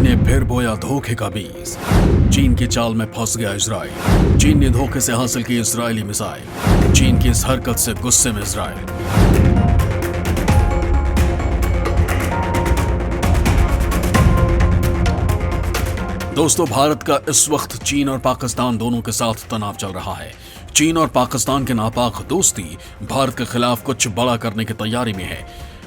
ने फिर बोया धोखे का बीज। चीन की चाल में फंस गया इजराइल। चीन ने धोखे से हासिल की इजरायली मिसाइल। चीन की इस हरकत से गुस्से में इजराइल। दोस्तों, भारत का इस वक्त चीन और पाकिस्तान दोनों के साथ तनाव चल रहा है। चीन और पाकिस्तान की नापाक दोस्ती भारत के खिलाफ कुछ बड़ा करने की तैयारी में है।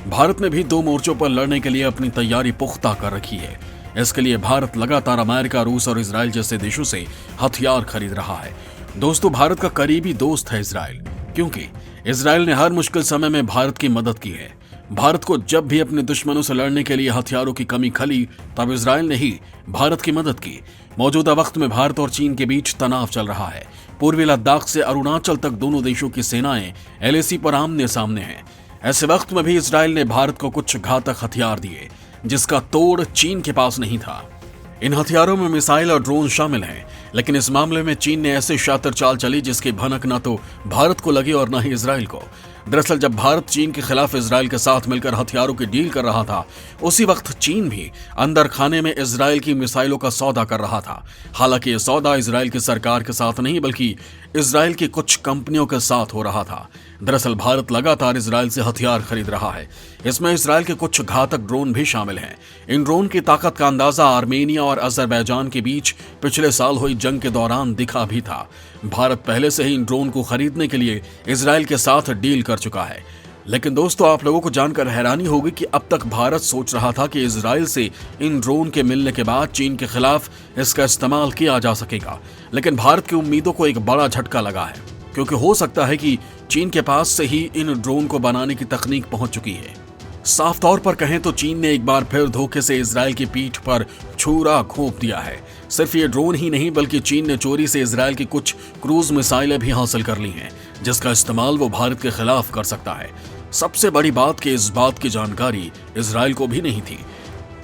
भारत ने भी दो मोर्चों पर लड़ने के लिए अपनी तैयारी पुख्ता कर रखी है। इसके लिए भारत लगातार अमेरिका, रूस और इजराइल जैसे देशों से हथियार खरीद रहा है। दोस्तों, भारत का करीबी दोस्त है इजराइल, क्योंकि इजराइल ने हर मुश्किल समय में भारत की मदद की है। भारत को जब भी अपने दुश्मनों से लड़ने के लिए हथियारों की कमी खली, तब इजराइल ने ही भारत की मदद की। मौजूदा वक्त में भारत और चीन के बीच तनाव चल रहा है। पूर्वी लद्दाख से अरुणाचल तक दोनों देशों की सेनाएं एलएसी पर आमने सामने हैं। ऐसे वक्त में भी इजराइल ने भारत को कुछ घातक हथियार दिए, जिसका तोड़ चीन के पास नहीं था। इन हथियारों में मिसाइल और ड्रोन शामिल हैं, लेकिन इस मामले में चीन ने ऐसे शातिर चाल चली जिसकी भनक न तो भारत को लगी और न ही इजराइल को। दरअसल जब भारत चीन के खिलाफ इजराइल के साथ मिलकर हथियारों की डील कर रहा था, उसी वक्त चीन भी अंदर खाने में इजराइल की मिसाइलों का सौदा कर रहा था। हालांकि यह सौदा इजराइल की सरकार के साथ नहीं, बल्कि इजराइल की कुछ कंपनियों के साथ हो रहा था। दरअसल भारत लगातार इजराइल से हथियार खरीद रहा है। इसमें इजराइल के कुछ घातक ड्रोन भी शामिल हैं। इन ड्रोन की ताकत का अंदाजा आर्मेनिया और अजरबैजान के बीच पिछले साल हुई जंग के दौरान दिखा भी था। भारत पहले से ही इन ड्रोन को खरीदने के लिए इजराइल के साथ डील कर चुका है। लेकिन दोस्तों, आप लोगों को जानकर हैरानी होगी कि अब तक भारत सोच रहा था कि इजराइल से इन ड्रोन के मिलने के बाद चीन के खिलाफ इसका इस्तेमाल किया जा सकेगा। लेकिन भारत की उम्मीदों को एक बड़ा झटका लगा है, क्योंकि हो सकता है कि चीन के पास से ही इन ड्रोन को बनाने की तकनीक पहुंच चुकी है। साफ तौर पर कहें तो चीन ने एक बार फिर धोखे से इजराइल की पीठ पर छुरा घोंप दिया है। सिर्फ ये ड्रोन ही नहीं, बल्कि चीन ने चोरी से इजराइल की कुछ क्रूज मिसाइलें भी हासिल कर ली हैं, जिसका इस्तेमाल वो भारत के खिलाफ कर सकता है। सबसे बड़ी बात कि इस बात की जानकारी इजराइल को भी नहीं थी।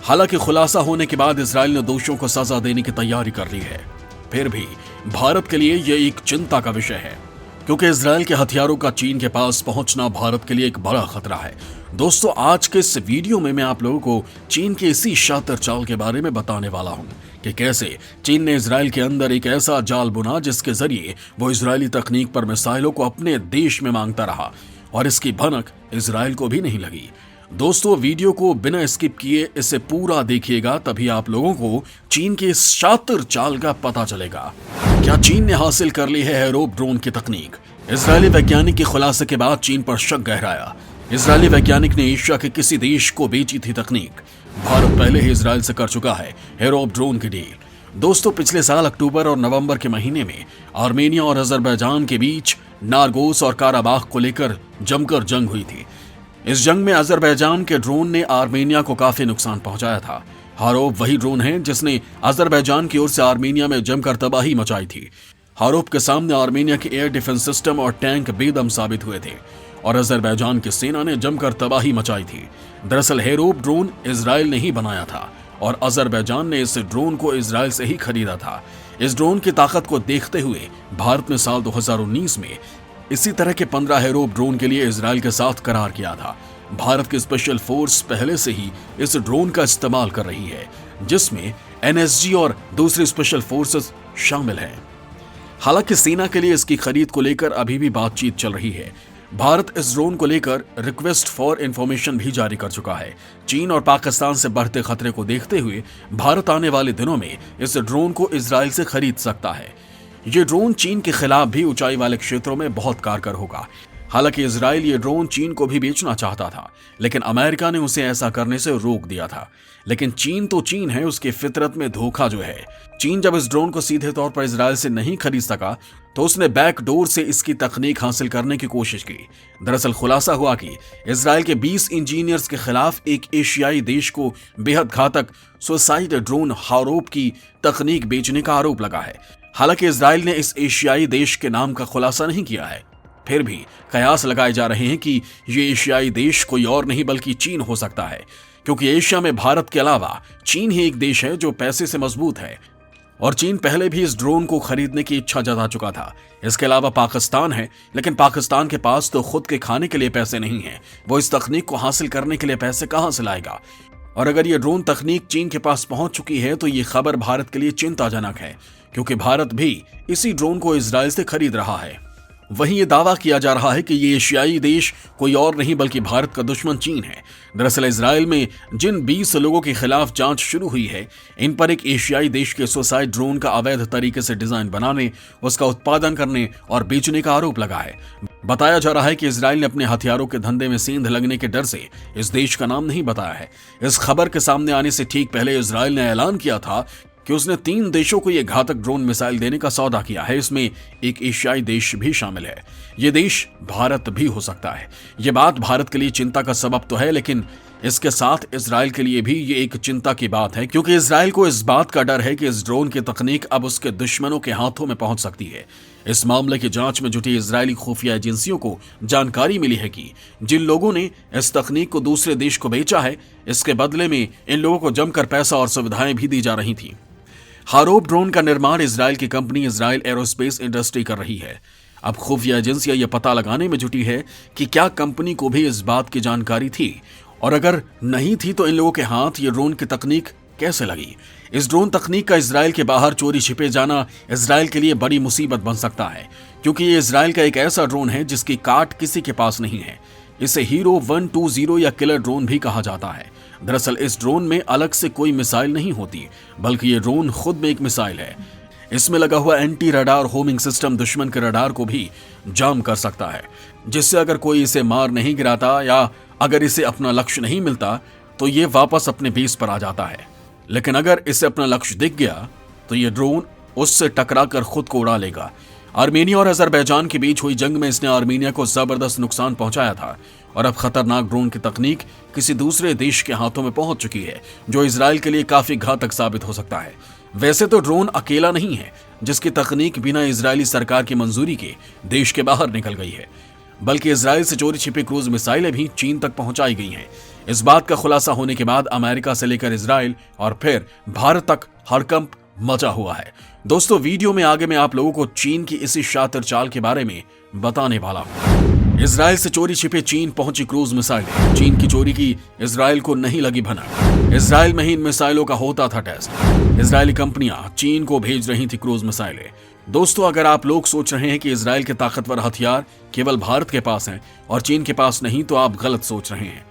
हालांकि खुलासा होने के बाद इजराइल ने दोषियों को सजा देने की तैयारी कर ली है। फिर भी भारत के लिए यह एक चिंता का विषय है, क्योंकि इजराइल के हथियारों का चीन के पास पहुंचना भारत के लिए एक बड़ा खतरा है। दोस्तों, आज के इस वीडियो में मैं आप लोगों को चीन के इसी शातिर चाल के बारे में बताने वाला हूं कि कैसे चीन ने इजराइल के अंदर एक ऐसा जाल बुना जिसके जरिए वो इजरायली तकनीक पर मिसाइलों को अपने देश में मांगता रहा, और इसकी भनक इजराइल को भी नहीं लगी। दोस्तों, वीडियो को बिना स्किप किए इसे पूरा देखिएगा, तभी आप लोगों को चीन के इस शातिर चाल का पता चलेगा। क्या चीन ने हासिल कर ली है हेरोप ड्रोन की तकनीक? इजरायली वैज्ञानिक के खुलासे के बाद चीन पर शक गहराया। इजरायली वैज्ञानिक ने एशिया के किसी देश को बेची थी तकनीक। भारत पहले ही इजराइल से कर चुका है हेरोप ड्रोन की डील। दोस्तों, पिछले साल अक्टूबर और नवंबर के महीने में आर्मेनिया और अजरबैजान के बीच नारगोस और काराबाख को लेकर जमकर जंग हुई थी। इस जंग में अजरबैजान के ड्रोन ने आर्मेनिया को काफी नुकसान पहुंचाया था। हारोप वही ड्रोन है जिसने अजरबैजान की ओर से आर्मेनिया में जमकर तबाही मचाई थी। हारोप के सामने आर्मेनिया के एयर डिफेंस सिस्टम और टैंक बेदम साबित हुए थे, और अजरबैजान की सेना ने जमकर तबाही मचाई थी। दरअसल हेरोप ड्रोन इजराइल ने ही बनाया था, और अजरबैजान ने इस ड्रोन को इजराइल से ही खरीदा था। इस ड्रोन की ताकत को देखते हुए भारत ने साल 2019 में इसी तरह के 15 हेरोप ड्रोन के लिए इजराइल के साथ करार किया था। भारत की स्पेशल फोर्स पहले से ही इस ड्रोन का इस्तेमाल कर रही है, जिसमें एनएसजी और दूसरी स्पेशल फोर्सेस शामिल हैं। हालांकि सेना के लिए इसकी खरीद को लेकर अभी भी बातचीत चल रही है। भारत इस ड्रोन को लेकर रिक्वेस्ट फॉर इंफॉर्मेशन भी जारी कर चुका है। चीन और पाकिस्तान से बढ़ते खतरे को देखते हुए भारत आने वाले दिनों में इस ड्रोन को इजराइल से खरीद सकता है। ये ड्रोन चीन के खिलाफ भी ऊंचाई वाले क्षेत्रों में बहुत कारगर होगा। हालांकि इजराइल ये ड्रोन चीन को भी बेचना चाहता था, लेकिन अमेरिका ने उसे ऐसा करने से रोक दिया था। लेकिन चीन तो चीन है, उसकी फितरत में धोखा जो है। चीन जब इस ड्रोन को सीधे तौर पर इजराइल से नहीं खरीद सका, तो उसने बैकडोर से इसकी तकनीक हासिल करने की कोशिश की। दरअसल खुलासा हुआ कि इजराइल के 20 इंजीनियर्स के खिलाफ एक एशियाई देश को बेहद घातक सुसाइड ड्रोन हारोप की तकनीक बेचने का आरोप लगा है। हालांकि इजराइल ने इस एशियाई देश के नाम का खुलासा नहीं किया है। फिर भी कयास लगाए जा रहे हैं कि ये एशियाई देश कोई और नहीं बल्कि चीन हो सकता है, क्योंकि एशिया में भारत के अलावा चीन ही एक देश है जो पैसे से मजबूत है, और चीन पहले भी इस ड्रोन को खरीदने की इच्छा जता चुका था। इसके अलावा पाकिस्तान है, लेकिन पाकिस्तान के पास तो खुद के खाने के लिए पैसे नहीं हैं। वो इस तकनीक को हासिल करने के लिए पैसे कहां से लाएगा? और अगर ये ड्रोन तकनीक चीन के पास पहुंच चुकी है तो ये खबर भारत के लिए चिंताजनक है, क्योंकि भारत भी इसी ड्रोन को इजराइल से खरीद रहा है। वहीं ये दावा किया जा रहा है कि ये एशियाई देश कोई और नहीं बल्कि भारत का दुश्मन चीन है। दरअसल इजराइल में जिन 20 लोगों के खिलाफ जांच शुरू हुई है, इन पर एक एशियाई देश के सुसाइड ड्रोन का अवैध तरीके से डिजाइन बनाने, उसका उत्पादन करने और बेचने का आरोप लगा है। बताया जा रहा है कि इजराइल ने अपने हथियारों के धंधे में सेंध लगने के डर से इस देश का नाम नहीं बताया है। इस खबर के सामने आने से ठीक पहले इजराइल ने ऐलान किया था कि उसने 3 देशों को यह घातक ड्रोन मिसाइल देने का सौदा किया है। इसमें एक एशियाई देश भी शामिल है। यह देश भारत भी हो सकता है। यह बात भारत के लिए चिंता का सबब तो है, लेकिन इसके साथ इजराइल के लिए भी ये एक चिंता की बात है, क्योंकि इजराइल को इस बात का डर है कि इस ड्रोन की तकनीक अब उसके दुश्मनों के हाथों में पहुंच सकती है। इस मामले की जांच में जुटी इजरायली खुफिया एजेंसियों को जानकारी मिली है कि जिन लोगों ने इस तकनीक को दूसरे देश को बेचा है, इसके बदले में इन लोगों को जमकर पैसा और सुविधाएं भी दी जा रही थी। हारोप ड्रोन का निर्माण इजराइल की कंपनी इजराइल एरोस्पेस इंडस्ट्री कर रही है। अब खुफिया एजेंसियां यह पता लगाने में जुटी है कि क्या कंपनी को भी इस बात की जानकारी थी, और अगर नहीं थी तो इन लोगों के हाथ ये ड्रोन की तकनीक कैसे लगी। इस ड्रोन तकनीक का इजराइल के बाहर चोरी छिपे जाना इजराइल के लिए बड़ी मुसीबत बन सकता है, क्योंकि ये इजराइल का एक ऐसा ड्रोन है जिसकी काट किसी के पास नहीं है। इसे हीरो 120 या किलर ड्रोन भी कहा जाता है। दरअसल इस ड्रोन में अलग से कोई मिसाइल नहीं होती, बल्कि ये ड्रोन खुद में एक मिसाइल है। इसमें लगा हुआ एंटी रडार होमिंग सिस्टम दुश्मन के रडार को भी जाम कर सकता है, जिससे अगर कोई इसे मार नहीं गिराता या अगर इसे अपना लक्ष्य नहीं मिलता तो ये वापस अपने बेस पर आ जाता है। लेकिन अगर इसे अपना लक्ष्य दिख गया तो ये ड्रोन उससे टकराकर खुद को उड़ा लेगा। आर्मेनिया और अजरबैजान के बीच हुई जंग में इसने आर्मेनिया को जबरदस्त नुकसान पहुंचाया था, और अब खतरनाक ड्रोन की तकनीक किसी दूसरे देश के हाथों में पहुंच चुकी है, जो इजराइल के लिए काफी घातक साबित हो सकता है। वैसे तो ड्रोन अकेला नहीं है जिसकी तकनीक बिना इजरायली सरकार की मंजूरी के देश के बाहर निकल गई है, बल्कि इजराइल से चोरी छिपी क्रूज मिसाइलें भी चीन तक पहुंचाई गई हैं। इस बात का खुलासा होने के बाद अमेरिका से लेकर इजराइल और फिर भारत तक हड़कंप मचा हुआ है। दोस्तों, वीडियो में आगे मैं आप लोगों को चीन की इसी शातिर चाल के बारे में बताने वाला हूं। इजराइल से चोरी छिपे चीन पहुंची क्रूज मिसाइलें। चीन की चोरी की इजराइल को नहीं लगी भनक। इजराइल में ही इन मिसाइलों का होता था टेस्ट। इजरायली कंपनियां चीन को भेज रही थी क्रूज मिसाइलें। दोस्तों, अगर आप लोग सोच रहे हैं कि इजराइल के ताकतवर हथियार केवल भारत के पास हैं और चीन के पास नहीं, तो आप गलत सोच रहे हैं।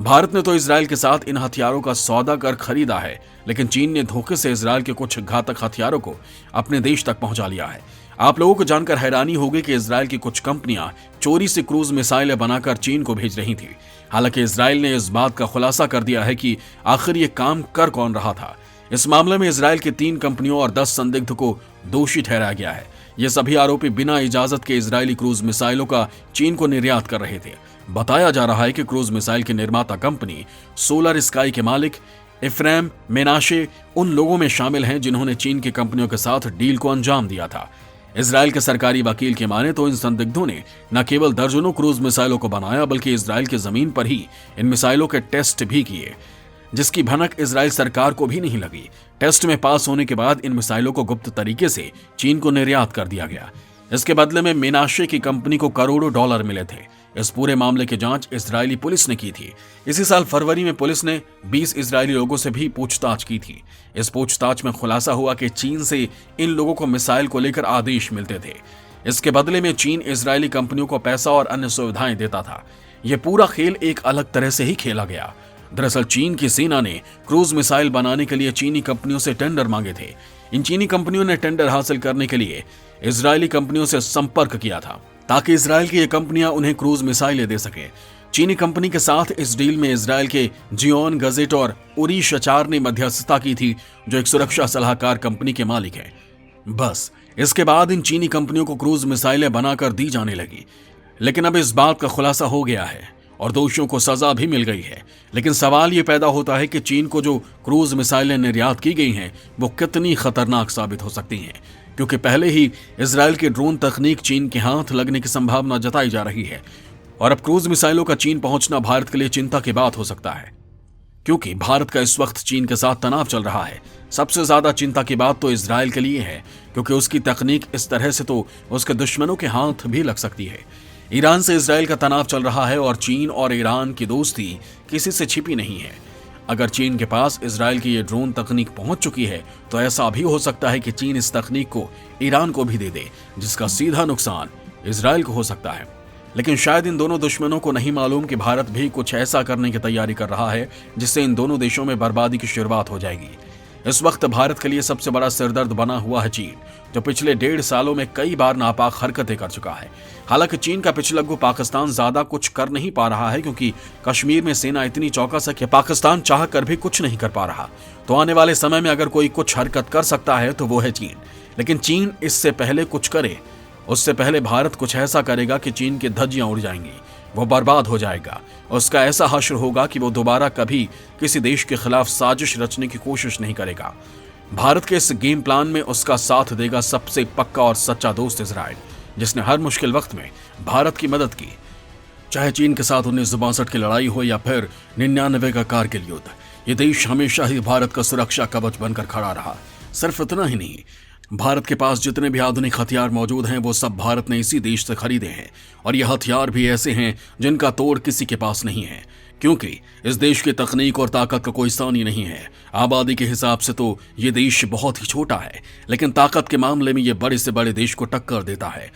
भारत ने तो इजराइल के साथ इन हथियारों का सौदा कर खरीदा है, लेकिन चीन ने धोखे से इजराइल के कुछ घातक हथियारों को अपने देश तक पहुंचा लिया है। आप लोगों को जानकर हैरानी होगी कि इजराइल की कुछ कंपनियां चोरी से क्रूज मिसाइलें बनाकर चीन को भेज रही थी। हालांकि इजराइल ने इस बात का खुलासा कर दिया है कि आखिर ये काम कर कौन रहा था। इस मामले में इजराइल की 3 कंपनियों और 10 संदिग्ध को दोषी ठहराया गया है। ये सभी आरोपी बिना इजाजत के इजरायली क्रूज मिसाइलों का चीन को निर्यात कर रहे थे। बताया जा रहा है कि क्रूज मिसाइल की निर्माता कंपनी सोलर स्काई के मालिक इफ्रेम मेनाशे उन लोगों में शामिल हैं जिन्होंने चीन की कंपनियों के साथ डील को अंजाम दिया था। इजराइल के सरकारी वकील के माने तो इन संदिग्धों ने न केवल दर्जनों क्रूज मिसाइलों को बनाया, बल्कि इजराइल की जमीन पर ही इन मिसाइलों के टेस्ट भी किए, जिसकी भनक इजराइल सरकार को भी नहीं लगी। टेस्ट में पास होने के बाद इन मिसाइलों को गुप्त तरीके से चीन को निर्यात कर दिया गया। इसके बदले में मेनाशे की कंपनी को करोड़ों डॉलर मिले थे। इस पूरे मामले की जांच इजरायली पुलिस ने की थी। इसी साल फरवरी में पुलिस ने 20 इजरायली लोगों से भी पूछताछ की थी। इस पूछताछ में खुलासा हुआ कि चीन से इन लोगों को मिसाइल को लेकर आदेश मिलते थे। इसके बदले में चीन इजरायली कंपनियों को पैसा और अन्य सुविधाएं देता था। यह पूरा खेल एक अलग तरह से ही खेला गया। दरअसल चीन की सेना ने क्रूज मिसाइल बनाने के लिए चीनी कंपनियों से टेंडर मांगे थे। इन चीनी कंपनियों ने टेंडर हासिल करने के लिए इजरायली कंपनियों से संपर्क किया था, ताकि इजराइल की ये कंपनियां उन्हें क्रूज मिसाइलें दे सकें। चीनी कंपनी के साथ इस डील में इजराइल के जियोन गजेट और उरी शचार ने मध्यस्थता की थी, जो एक सुरक्षा सलाहकार कंपनी के मालिक हैं। बस इसके बाद इन चीनी कंपनियों को क्रूज मिसाइलें बनाकर दी जाने लगी। लेकिन अब इस बात का खुलासा हो गया है और दोषियों को सजा भी मिल गई है। लेकिन सवाल ये पैदा होता है कि चीन को जो क्रूज मिसाइलें निर्यात की गई हैं वो कितनी खतरनाक साबित हो सकती हैं, क्योंकि पहले ही इजराइल की ड्रोन तकनीक चीन के हाथ लगने की संभावना जताई जा रही है। और अब क्रूज मिसाइलों का चीन पहुंचना भारत के लिए चिंता की बात हो सकता है, क्योंकि भारत का इस वक्त चीन के साथ तनाव चल रहा है। सबसे ज्यादा चिंता की बात तो इजराइल के लिए है, क्योंकि उसकी तकनीक इस तरह से तो उसके दुश्मनों के हाथ भी लग सकती है। ईरान से इजराइल का तनाव चल रहा है और चीन और ईरान की दोस्ती किसी से छिपी नहीं है। अगर चीन के पास इजराइल की ये ड्रोन तकनीक पहुंच चुकी है तो ऐसा भी हो सकता है कि चीन इस तकनीक को ईरान को भी दे दे, जिसका सीधा नुकसान इजराइल को हो सकता है। लेकिन शायद इन दोनों दुश्मनों को नहीं मालूम कि भारत भी कुछ ऐसा करने की तैयारी कर रहा है जिससे इन दोनों देशों में बर्बादी की शुरुआत हो जाएगी। इस वक्त भारत के लिए सबसे बड़ा सिरदर्द बना हुआ है चीन, जो पिछले 1.5 सालों में कई बार नापाक हरकतें कर चुका है। हालांकि चीन का पिछलग्गू पाकिस्तान ज्यादा कुछ कर नहीं पा रहा है, क्योंकि कश्मीर में सेना इतनी चौकस है कि पाकिस्तान चाह कर भी कुछ नहीं कर पा रहा। तो आने वाले समय में अगर कोई कुछ हरकत कर सकता है तो वो है चीन। लेकिन चीन इससे पहले कुछ करे, उससे पहले भारत कुछ ऐसा करेगा कि चीन की धज्जियां उड़ जाएंगी, वो बर्बाद हो जाएगा। उसका ऐसा हश्र होगा कि वो दोबारा कभी किसी देश के खिलाफ साजिश रचने की कोशिश नहीं करेगा। भारत के इस गेम प्लान में उसका साथ देगा सबसे पक्का और सच्चा दोस्त इजराइल, जिसने हर मुश्किल वक्त में भारत की मदद की। चाहे चीन के साथ 1962 की लड़ाई हो या फिर 99 का कारगिल युद्ध, ये देश हमेशा ही भारत का सुरक्षा कवच बनकर खड़ा रहा। सिर्फ इतना ही नहीं, भारत के पास जितने भी आधुनिक हथियार मौजूद हैं वो सब भारत ने इसी देश से खरीदे हैं, और ये हथियार भी ऐसे हैं जिनका तोड़ किसी के पास नहीं है, क्योंकि इस देश की तकनीक और ताकत का कोई सानी नहीं है। आबादी के हिसाब से तो ये देश बहुत ही छोटा है, लेकिन ताकत के मामले में ये बड़े से बड़े देश को टक्कर देता है।